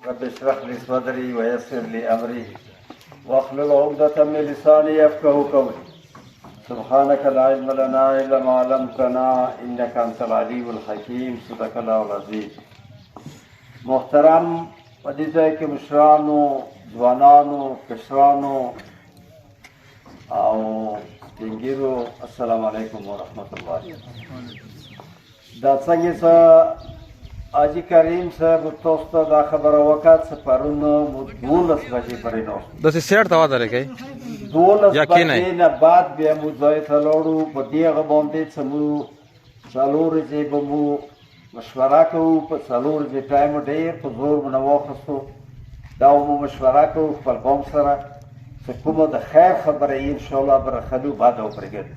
رب اشرح لي صدري ويسر لي أمري واحلل عقدة من لساني يفقهوا قولي سبحانك لا علم لنا إلا ما علمتنا إنك أنت العليم الحكيم صدق الله العظيم. محترم ودیځای کې مشرانو، ځوانانو، کشرانو او سپینګیرو، السلام علیکم ورحمت الله. دا څنګه چې حاجي کریم صاحب تاسو ته دا خبره وکړه چې پرون 12 بجې پرې نو داسې سیټ ته واده لري 12 بجې نه بعد بیا مو ځای ته لاړو. په دې باندې چې مو څلور ورځې به مو مشوره کوو. په څلور ورځې ټایم ډېر په زور مو نه واخیستو. دا مو مشوره کوو خپل قوم سره چې کومه د خیر خبره یې انشاءالله برخلو بعد وپرېږدو.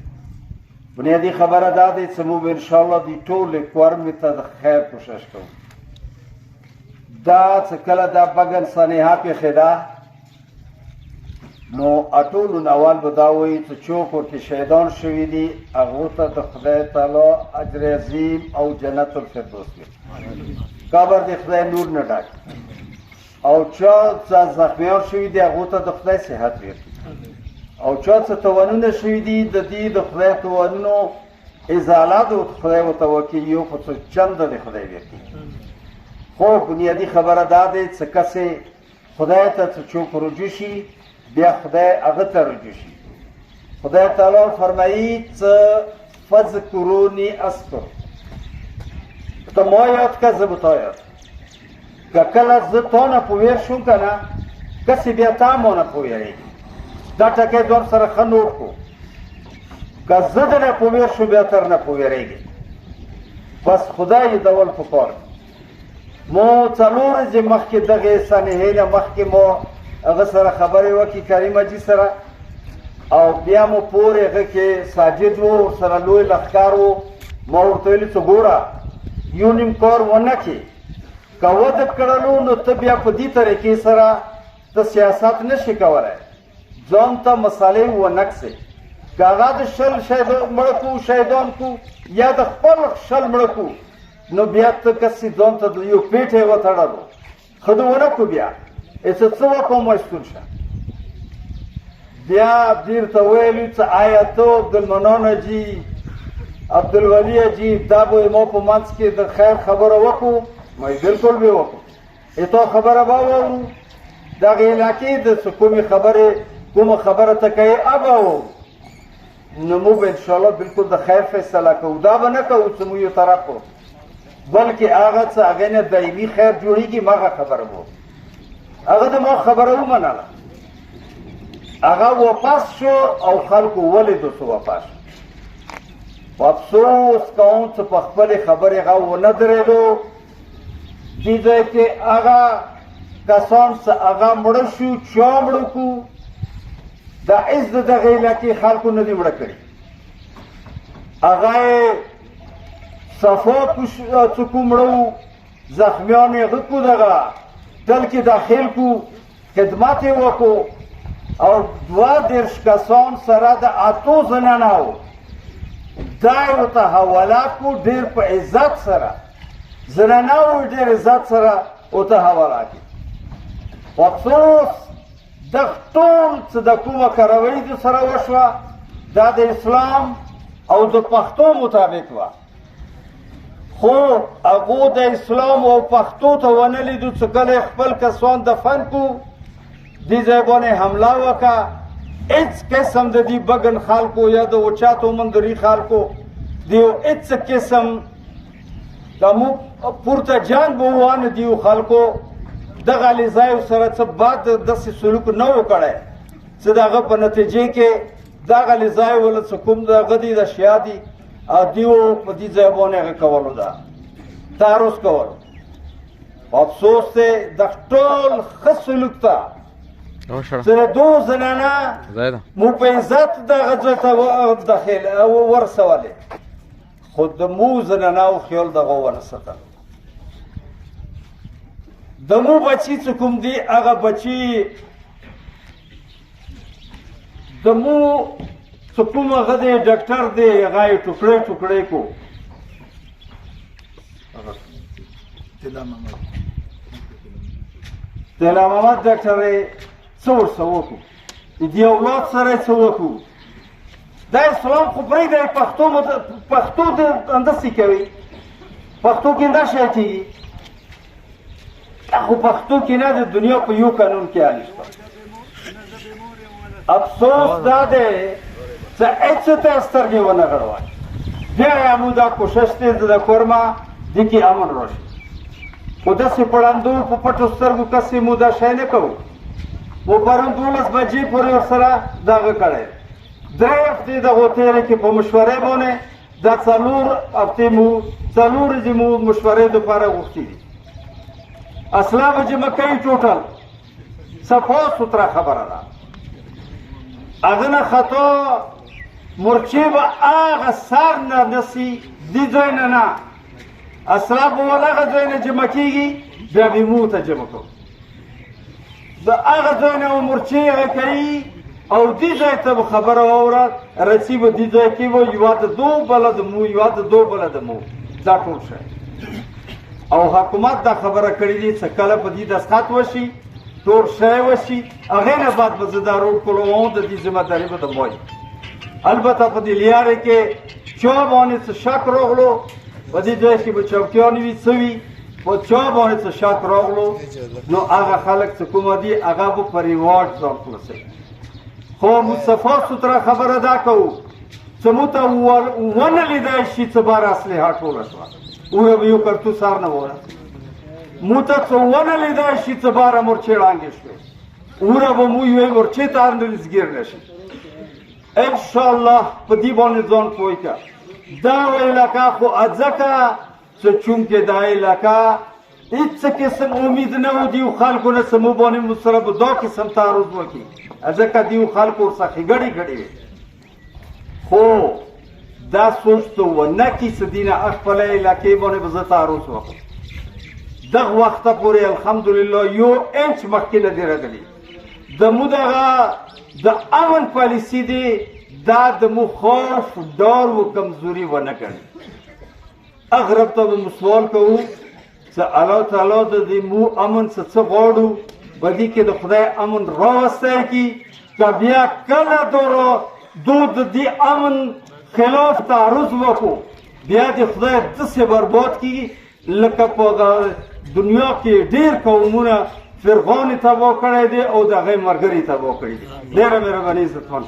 بنیادی خبره دا دی چې موږ انشاءالله د ټولې کورمې ته د خیر کوشش کوو. دا چې کله دا بګن سنیحه پېښېده نو ټولو نه اول به دا وایي چې څوک ورته شهیدان شوي دي هغو ته د خدای تعالی اجر عظیم او جنت الفردوس وي، قبر د خدای نور نه ډک، او چا چې زخمیان شوي دي هغو ته د خدای صحت ورکړي، او چا څه توانونه شوي دي د دې د خدای توانونو ازاله د خدای ورته وکړي، یو خو څه چنده د خدای ورکړي. خو بنیادي خبره دا دی چې کسې خدای ته څه څوک رجوع شي بیا خدای هغه ته رجوع شي. خدای تعالی فرمایي چې فذکروني اذکر، ته ما یاد که زه به تا یاد. که کله زه تا نه پوهېر شوم که نه کسې بیا تا ما نه پوهېږي. دا ټکی ځان سره ښه نوټ کړو. که زه درنه پوهېر شو بیا تر نه پوهېږي. بس خدای ډول پکار. مو څلور ورځې مخکې دغې سنحې نه مخکې مو هغه سره خبرې وکړې کریم حاجي سره، او بیا مو پورې هغه کې ساجد و ورسره لوی لښکر و. ما ورته ویلي چې ګوره یو نیم کار ونه کړې، که وده کړلو نو ته بیا په دې طریقې سره ته سیاست نشي کولی، ځان ته مسالې ونکسې. که هغه د شل مړه کو شهیدان کو یا د خپل شل مړه کو نو بیا ته کسې ځان ته یو پیټ یې وتړلو ښه دې ونه کړو. بیا څه وکړو مشکول شه. بیا دیر ته ویلي چې آیا ته عبدالمنان حاجي عبدالولي حاجي دا به ما په منځ کې د خیر خبره وکړو. ما بلکل به وکړو. تا خبره به واورو دغې علاقې د څه کومه خبره ته کوې هغه واورو. نو موږ به انشاءالله بلکل د خیر فیصله کوو. دا به نه کوو چې موږ یو طرف کړو، بلکې هغه څه هغې نه دایمي خیر جوړېږي مغه خبره به هغه د ما خبره ومنله. هغه واپس شو او خلکو ولیدو چې واپس شو. افسوس کوم چې په خپلې خبرې هغه ونه درېدو. دې ځای کې هغه کسان چې هغه مړه شو چا مړه کړو دا هېڅ د دغې علاقې خلکو نه دي مړه کړي. هغه یې صفا څه کو مړه وو، زخمیان یې هغه کو دغه دل کې داخل کو، خدمت یې وکړو، او 22 کسان سره د 8 زنانه وو. دا یې ورته حواله کړو ډېر په عزت سره. زنانه وو ډېر عزت سره ورته حواله کړي. افسوس دغه ټول څه د کومه کاروایي د سره وشوه دا د اسلام او د پښتو مطابق وه، خو هغو د اسلام او پښتو ته ونه لیدو چې کله یې خپل کسان دفن کړو دې ځای باندې حمله وکړه. هېڅ قسم د دې بګن خلکو یا د اوچاتو مندري خلکو د یو هېڅ قسم د موږ پورته جنګ به وانه دیو خلکو دغه علیزایو سره څه بعد داسې سلوک نه و کړی چې د هغه په نتیجې کې دغه علیزایو وله څه کوم د هغه دي د شیا دي دیو په دې ځای باندې هغه کولو ده تعرض کولو. افسوس دی د ټول ښه سلوک ته چې د 2 زنانه مو په عزت دغه ځای ته ورسولې، خو د مو زنانهو خیال دغه ونه ساتل. د مو بچي چې کوم دي هغه بچي د مو چې کوم هغه دی ډاکټر دی هغه یې ټوکړی کو. طلا محمد ډاکټر څه ورسره وکړو د دې اولاد سره یې څه وکړو دا اسلام خو پرېږدئ پښتو د همداسې کوي پښتو کې دا شی کېږي خو پښتو کې نه د دنیا په یو قانون کې حل شته افسوس دا دی چې هېڅ ته سترګې ونه غړوئ بیا یې موږ دا کوشش دی د کورما دې کې امن راشي خو داسې په ړندو په پټو سترګو کسې موږ دا شی نه کوو مو پرون 12 بجې پورې ورسره دغه کړی 3 هفتې دغو تېرې کې په مشورې باندې دا 4 هفتې مو 4 ورځې مو مشورې دپاره غوښتي دي اصلا به جمع کوي ټوټل صفا سوتره خبره ده هغه نه خطا مرچې به هغه سر نه نسي دې ځای نه نه اصلا به ول هغه ځای نه جمع کېږي بیا به مو ته جمع کوو د هغه ځای نه به مرچې هغه کوي او دې ځای ته به خبره واوره رسي به دې ځای کې به یوه د دو بله د مو یوه د دو بله د مو دا ټول شی او حکومت دا خبره کړې دي چې کله په دې دستخط وشي ټول شی وشي هغې نه بعد به زه دا روډ کولوم د دې ذمه داري به د موی البته په دې لیارې کې چا باندې څه شک راغلو په دې ځای کې به چوکیانې وي څه وي په چا باندې څه شک راغلو نو هغه خلک چې کومه دي هغه به په ریواډ ځان خلاصوي خو موږ صفا سوتره خبره دا کوو چې موږ ته ونه لیدای شي چې بار اسلحه ټوله شوه اوره به یو کرتوس سار نه وره موږ ته څه ونه لیدای شي چې باره مورچې ړانګې شوې اوره به مو یوې مورچې ته هر نلزګیر نه شي انشاءالله په دې باندې ځان پوه کړه دا علاقه خو ځکه چې چونکې دا علاقه هېڅ قسم امید نه و دیو خلکو نه څه مو باندې مو سره به دا قسم تعرض وکړي ځکه دیو خلکو ورڅخه ګډې ګډې وي خو دا سوچ ته ونه کړي چې دې نه خپله علاقې باندې به زه تعرض وکړم دغه وخته پورې الحمدلله یو انچ مخکې نه دی راغلی د مو دغه د امن پالیسي دی دا د مو خوف ډار و کمزوري ونه کړي هغه رب ته به مو سوال کوو چې الله تعالی د دې مو امن څه غواړو په دې کې د خدای امن راوستی کړي که بیا کله دو د دې امن خلاف تعرض وکړو بیا د خدای داسې برباد کړي لکه په دنیا کې ډېر قومونه فرعون تباه کړی دی او د هغې ملګري تباه کړي دي ډېره مهرباني عزتمن